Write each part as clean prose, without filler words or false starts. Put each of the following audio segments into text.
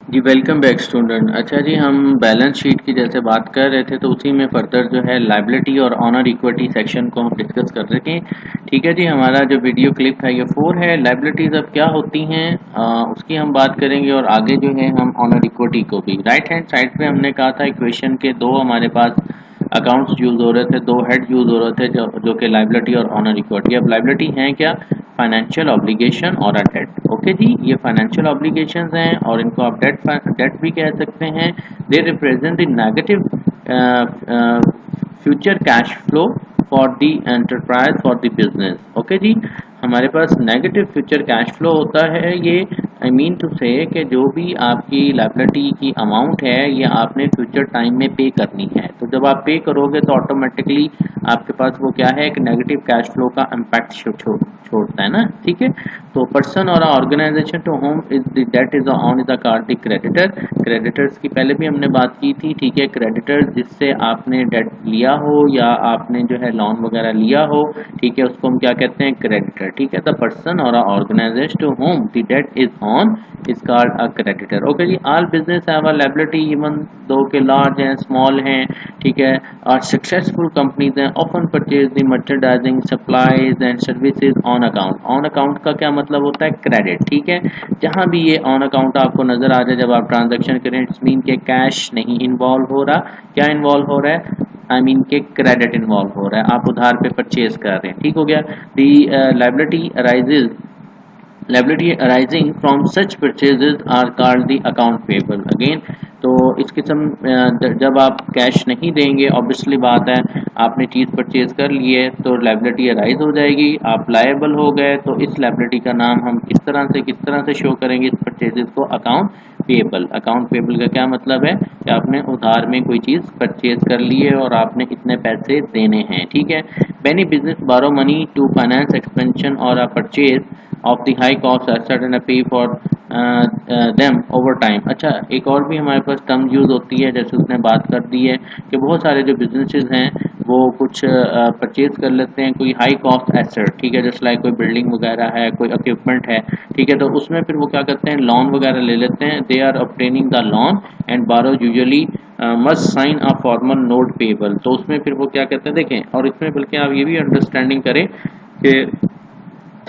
जी welcome back student. अच्छा जी, हम balance sheet की जैसे बात कर रहे थे तो उसी में फर्दर जो है लायबिलिटी और ऑनर इक्विटी सेक्शन को हम डिस्कस कर रहे थे। ठीक है जी, हमारा जो वीडियो क्लिप है ये 4 है। लायबिलिटीज अब क्या होती हैं उसकी हम बात करेंगे और आगे जो है हम ऑनर इक्विटी को भी। राइट हैंड साइड पे हमने कहा था इक्वेशन के दो हमारे पास अकाउंट्स यूज हो रहे थे, दो हेड यूज हो रहे थे जो कि लायबिलिटी और ऑनर इक्विटी। अब लायबिलिटी है क्या? फाइनेंशियल ऑब्लिगेशन और अ डेट। ओके जी, ये फाइनेंशियल ऑब्लिगेशंस हैं और इनको आप डेट भी कह सकते हैं। They represent the negative future cash flow for the enterprise for the business. Okay जी, हमारे पास नेगेटिव फ्यूचर कैश फ्लो होता है। ये आई मीन टू से कि जो भी आपकी लायबिलिटी की अमाउंट है ये आपने फ्यूचर टाइम में पे करनी है। तो जब आप पे करोगे तो ऑटोमेटिकली आपके पास वो क्या है, एक नेगेटिव कैश फ्लो का इम्पैक्ट छोड़ता है ना। ठीक है, तो पर्सन और organisation to whom is the debt is on is the called the creditor. Creditors की पहले भी हमने बात की थी। ठीक है, क्रेडिटर जिससे आपने डेट लिया हो या आपने जो है लोन वगैरह लिया हो, ठीक है, उसको हम क्या कहते हैं, क्रेडिटर। ठीक है, द पर्सन और organisation to whom the debt is on is called a creditor. Okay ji, all business have a liability even though के लार्ज हैं स्मॉल हैं। ठीक है, और सक्सेसफुल कंपनीज हैं often purchase the merchandising supplies and services on account. On account का क्या मतलब होता है? क्रेडिट। ठीक है, जहां भी ये ऑन अकाउंट आपको नजर आ जाए जब आप ट्रांजैक्शन करें, इट्स मीन के कैश नहीं इन्वॉल्व हो रहा। क्या इन्वॉल्व हो रहा है? आई मीन के क्रेडिट इन्वॉल्व हो रहा है, आप उधार पे परचेज कर रहे हैं। ठीक हो गया। The liability arises liability arising from such purchases are called the account payable again। तो इस किस्म जब आप कैश नहीं देंगे, ऑब्वियसली बात है आपने चीज़ परचेज कर ली है तो लायबिलिटी अराइज हो जाएगी, आप लायबल हो गए। तो इस लायबिलिटी का नाम हम किस तरह से शो करेंगे इस परचेजेस को? Account payable. अकाउंट पेबल का क्या मतलब है कि आपने उधार में कोई चीज़ परचेज कर ली है और आपने इतने पैसे देने हैं। ठीक है, मैनी बिजनेस बारो मनी टू फाइनेंस एक्सपेंशन और a purchase of the high cost asset and pay for them over time। अच्छा, एक और भी हमारे पास टर्म यूज़ होती है, जैसे उसने बात कर दी है कि बहुत सारे जो बिजनेसेस हैं वो कुछ परचेज कर लेते हैं कोई हाई कॉस्ट एसेट। ठीक है, जैसे लाइक कोई बिल्डिंग वगैरह है, कोई इक्विपमेंट है। ठीक है, तो उसमें फिर वो क्या करते हैं, लोन वगैरह ले लेते हैं। They are obtaining the loan and borrow usually must sign a formal note payable. तो उसमें फिर वो क्या कहते हैं, देखें, और इसमें बल्कि आप ये भी अंडरस्टैंडिंग करें कि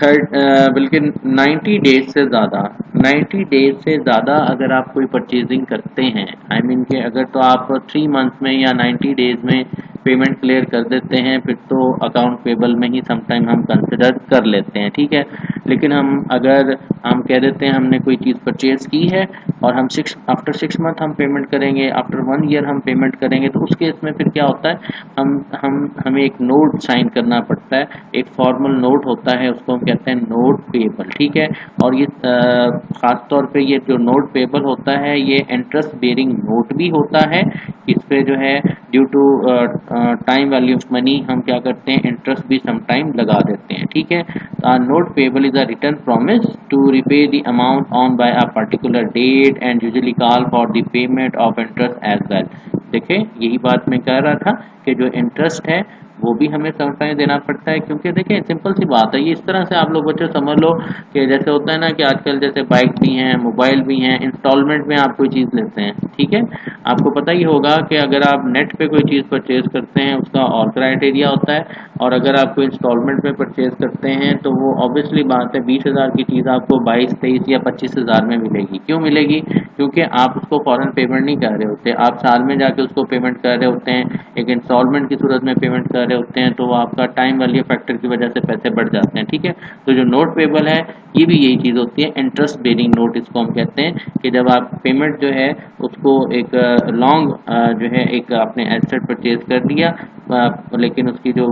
बल्कि 90 डेज से ज़्यादा, 90 डेज से ज़्यादा अगर आप कोई परचेजिंग करते हैं, आई मीन के अगर तो आप 3 मंथ में या 90 डेज में पेमेंट क्लियर कर देते हैं फिर तो अकाउंट पेबल में ही समटाइम हम कंसिडर कर लेते हैं। ठीक है, लेकिन अगर हम कह देते हैं हमने कोई चीज़ परचेज की है और हम आफ्टर 6 मंथ हम पेमेंट करेंगे, आफ्टर 1 ईयर हम पेमेंट करेंगे, तो उस केस में फिर क्या होता है, हमें एक नोट साइन करना पड़ता है, एक फॉर्मल नोट होता है, उसको हम कहते हैं नोट पेबल। ठीक है, और ये खास तौर पे ये जो नोट पेबल होता है ये इंटरेस्ट बेरिंग नोट भी होता है। इस पे जो है due to time value of money हम क्या करते हैं, इंटरेस्ट भी सम टाइम लगा देते हैं। ठीक है, note payable is a written promise to repay the amount on by a particular date and usually call for the payment of interest as well. देखिए, यही बात मैं कह रहा था कि जो इंटरेस्ट है वो भी हमें समटाइम देना पड़ता है, क्योंकि देखिए सिंपल सी बात है, ये इस तरह से आप लोग बच्चों समझ लो कि जैसे होता है ना कि आजकल जैसे बाइक भी हैं, मोबाइल भी हैं, इंस्टॉलमेंट में आप कोई चीज़ लेते हैं। ठीक है, आपको पता ही होगा कि अगर आप नेट पे कोई चीज़ परचेज करते हैं उसका और क्राइटेरिया होता है, और अगर आप कोई इंस्टॉलमेंट में परचेज करते हैं तो वो ऑब्वियसली बात है 20,000 की चीज़ आपको 22, 23 या 25,000 में मिलेगी। क्यों मिलेगी? क्योंकि आप उसको फॉरन पेमेंट नहीं कर रहे होते, आप साल में जाके उसको पेमेंट कर रहे होते हैं, एक इंस्टॉलमेंट की सूरत में पेमेंट कर रहे होते हैं, तो वो आपका टाइम वैल्यू फैक्टर की वजह से पैसे बढ़ जाते हैं। ठीक है, तो जो नोट पेबल है ये भी यही चीज़ होती है, इंटरेस्ट बेरिंग नोट इसको हम कहते हैं, कि जब आप पेमेंट जो है उसको एक लॉन्ग जो है एक आपने एसेट परचेज कर दिया, लेकिन उसकी जो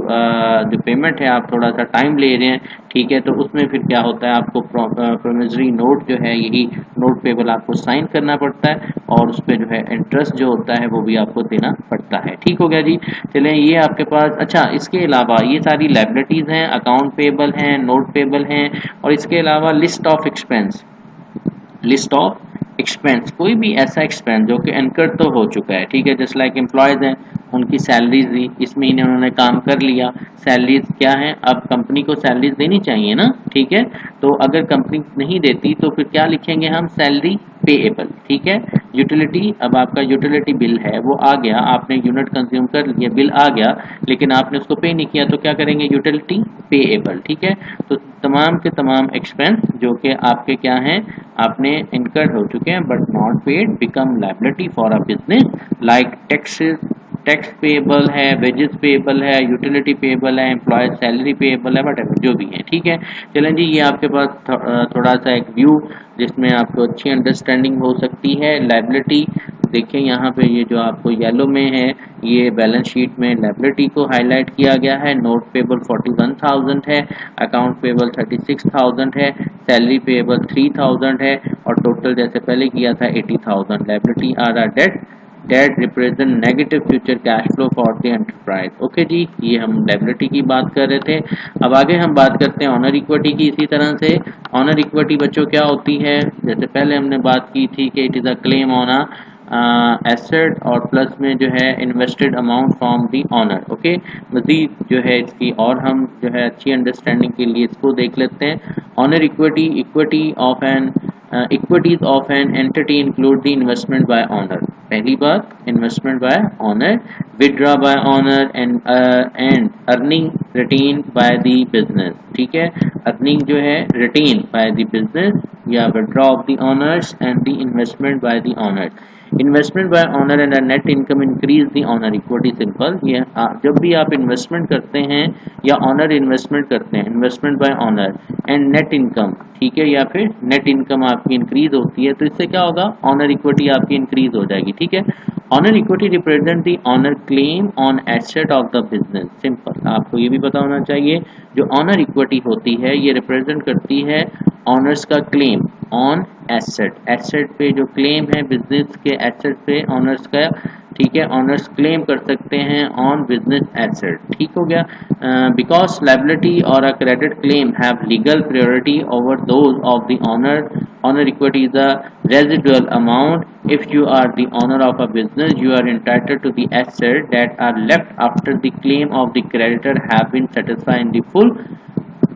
पेमेंट है आप थोड़ा सा टाइम ले रहे हैं। ठीक है, तो उसमें फिर क्या होता है, आपको प्रोमिसरी नोट जो है यही नोट पेबल आपको साइन करना पड़ता है और उस पर जो है इंटरेस्ट जो होता है वो भी आपको देना पड़ता है। ठीक हो गया जी, चलें, ये आपके पास। अच्छा, इसके अलावा ये सारी लायबिलिटीज़ हैं, अकाउंट पेबल हैं, नोट पेबल हैं, और इसके अलावा list of expense. List of expense, कोई भी ऐसा एक्सपेंस जो कि इनकर तो हो चुका है। ठीक है, जस्ट लाइक एम्प्लॉयज़ हैं, उनकी सैलरीज दी, इस महीने उन्होंने काम कर लिया, सैलरीज क्या है, अब कंपनी को सैलरीज देनी चाहिए ना। ठीक है, तो अगर कंपनी नहीं देती तो फिर क्या लिखेंगे हम, सैलरी पेएबल, ठीक है। यूटिलिटी, अब आपका यूटिलिटी बिल है वो आ गया, आपने यूनिट कंज्यूम कर लिया, बिल आ गया, लेकिन आपने उसको पे नहीं किया, तो क्या करेंगे, यूटिलिटी पेएबल, ठीक है। तो तमाम के तमाम एक्सपेंस जो कि आपके क्या हैं, आपने इनकर्ड हो चुके हैं but not paid become liability for a business, like taxes, tax payable है, वेजेस पेएबल है, यूटिलिटी पेएबल है, एम्प्लॉय सैलरी पेएबल है, बट जो भी है, ठीक है। चलें जी, ये आपके पास थोड़ा सा एक व्यू जिसमें आपको अच्छी अंडरस्टैंडिंग हो सकती है। लायबिलिटी देखिए यहाँ पे, ये जो आपको येलो में है, ये बैलेंस शीट में लायबिलिटी को हाईलाइट किया गया है। नोट पेबल 41,000 है, अकाउंट पेबल 36,000 है, सैलरी पेबल 3,000 है, और टोटल जैसे पहले किया था 80,000। Liability are debt, debt represent negative future cash flow for the enterprise. Okay जी, ये हम लायबिलिटी की बात कर रहे थे। अब आगे हम बात करते हैं ऑनर इक्विटी की। इसी तरह से ऑनर इक्विटी बच्चों क्या होती है, जैसे पहले हमने बात की थी कि it is a claim on a asset, और प्लस में जो है invested amount from the owner. Okay, मजीद जो है इसकी और हम जो है अच्छी अंडरस्टैंडिंग के लिए इसको देख लेते हैं। Owner equity, equity of an equities of an entity include the investment by owner। पहली बात, investment by owner, withdraw by owner and earning retained by the business, ठीक है। earning जो है retained by the business या withdraw of the owners and the investment by the owners। Investment by honour and net income increase the honour equity. Simple, ये जब भी आप investment करते हैं या ऑनर इन्वेस्टमेंट करते हैं, investment by honour and net income, ठीक है, या फिर नेट इनकम आपकी इंक्रीज होती है, तो इससे क्या होगा, ऑनर इक्विटी आपकी इंक्रीज हो जाएगी, ठीक है। Owner equity represent the owner claim on asset of the business. Simple, आपको ये भी पता होना चाहिए, जो ऑनर इक्विटी होती है ये रिप्रेजेंट करती है ऑनर्स का क्लेम ऑन एसेट। एसेट पे जो क्लेम है बिजनेस के एसेट पे ऑनर्स का, ठीक है, ऑनर्स क्लेम कर सकते हैं ऑन बिजनेस एसेट, ठीक हो गया। बिकॉज लायबिलिटी और a credit claim have legal priority over those of the owner. Owner equity is a residual amount. If you are the owner of a business, you are entitled to the assets that are left after the claim of the creditor have been satisfied in the full।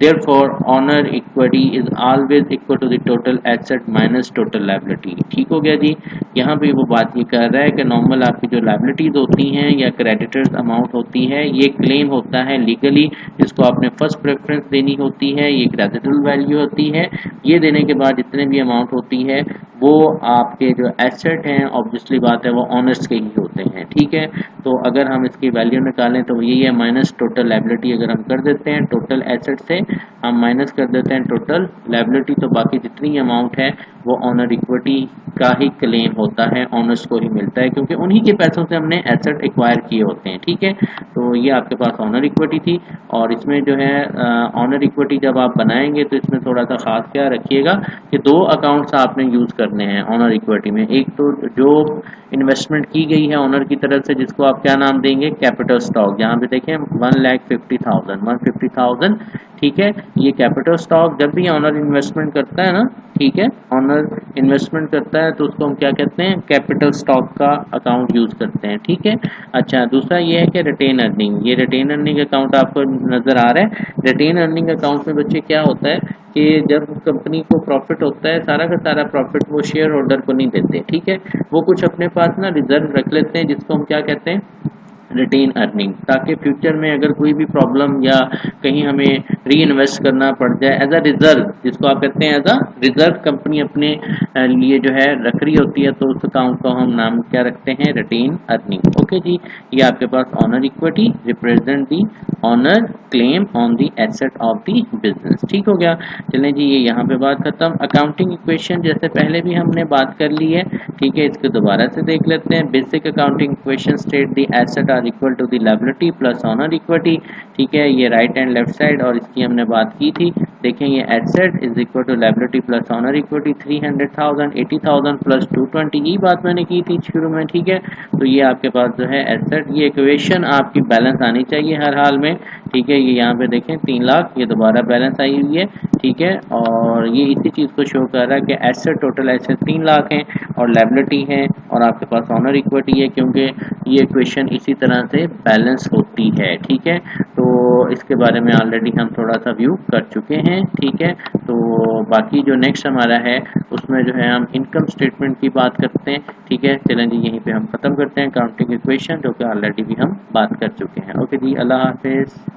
Therefore, honor equity is always equal to the total asset minus total liability। ठीक हो गया जी। यहाँ पे वो बात ये कर रहा है कि नॉर्मल आपकी जो लाइबिलिटीज होती हैं या क्रेडिटर्स अमाउंट होती है, ये क्लेम होता है लीगली, जिसको आपने फर्स्ट प्रेफरेंस देनी होती है, ये रेजिडुअल वैल्यू होती है। ये देने के बाद जितने भी अमाउंट होती है वो आपके जो एसेट हैं, ऑब्वियसली बात है वो ऑनर्स के ही होते हैं, ठीक है। तो अगर हम इसकी वैल्यू निकालें तो यही है माइनस टोटल लायबिलिटी। अगर हम कर देते हैं टोटल एसेट से हम माइनस कर देते हैं टोटल लायबिलिटी, तो बाकी जितनी अमाउंट है वो ऑनर इक्विटी का ही क्लेम होता है, ऑनर्स को ही मिलता है, क्योंकि उन्हीं के पैसों से हमने एसेट एक्वायर किए होते हैं, ठीक है। तो ये आपके पास ऑनर इक्विटी थी। और इसमें जो है ऑनर इक्विटी जब आप बनाएंगे तो इसमें थोड़ा सा खास क्या रखिएगा कि दो अकाउंट्स आपने यूज़ करने हैं ऑनर इक्विटी में। एक तो जो इन्वेस्टमेंट की गई है ऑनर की तरफ से, जिसको आप क्या नाम देंगे, कैपिटल स्टॉक। यहाँ पे देखें 1,50,000, ठीक है। ये कैपिटल स्टॉक जब भी ऑनर इन्वेस्टमेंट करता है ना, ठीक है, ऑनर इन्वेस्टमेंट करता है तो उसको हम क्या कहते हैं, कैपिटल स्टॉक का अकाउंट यूज़ करते हैं, ठीक है। अच्छा, दूसरा ये है कि रिटेन अर्निंग। ये रिटेन अर्निंग अकाउंट आपको नज़र आ रहा है। रिटेन अर्निंग अकाउंट में बच्चे क्या होता है कि जब कंपनी को प्रॉफिट होता है, सारा का सारा प्रॉफिट वो शेयर होल्डर को नहीं देते, ठीक है, वो कुछ अपने पास ना रिजर्व रख लेते हैं, जिसको हम क्या कहते हैं, रिटेन अर्निंग, ताकि फ्यूचर में अगर कोई भी प्रॉब्लम या कहीं हमें री इन्वेस्ट करना पड़ जाए, एज अ रिजर्व, जिसको आप कहते हैं एज अ रिजर्व, कंपनी अपने लिए जो है रख रही होती है, तो उस अकाउंट को हम नाम क्या रखते हैं, रिटेन अर्निंग। ओके जी, ये आपके पास owner equity represent the owner claim on the asset of the business, ठीक हो गया। चलें जी, ये यहाँ पे बात खत्म। अकाउंटिंग इक्वेशन जैसे पहले भी हमने बात कर ली है, ठीक है, इसको दोबारा से देख लेते हैं। Basic accounting equation state the asset are equal to the liability plus owner equity, ठीक है, ये राइट एंड लेफ्ट साइड, और इसकी हमने बात की थी। देखें, ये asset is equal to liability plus owner equity, 300,000, 80,000 plus 220, ये बात मैंने की थी शुरू में, ठीक है। तो ये आपके पास जो है एसेट, ये इक्वेशन आपकी बैलेंस आनी चाहिए हर हाल में, ठीक है। ये यहाँ पे देखें 3 लाख, ये दोबारा बैलेंस आई हुई है, ठीक है, और ये इसी चीज़ को शो कर रहा है कि एसेट, टोटल एसेट 3 लाख हैं और लायबिलिटी है, और आपके पास ऑनर इक्विटी है, क्योंकि ये इक्वेशन इसी तरह से बैलेंस होती है, ठीक है। तो इसके बारे में ऑलरेडी हम थोड़ा सा व्यू कर चुके हैं, ठीक है। तो बाकी जो नेक्स्ट हमारा है उसमें जो है हम इनकम स्टेटमेंट की बात करते हैं। ठीक है, चलें जी यहीं पे हम ख़त्म करते हैं काउंटिंग इक्वेशन, जो कि ऑलरेडी भी हम बात कर चुके हैं। ओके जी, अल्लाह हाफिज़।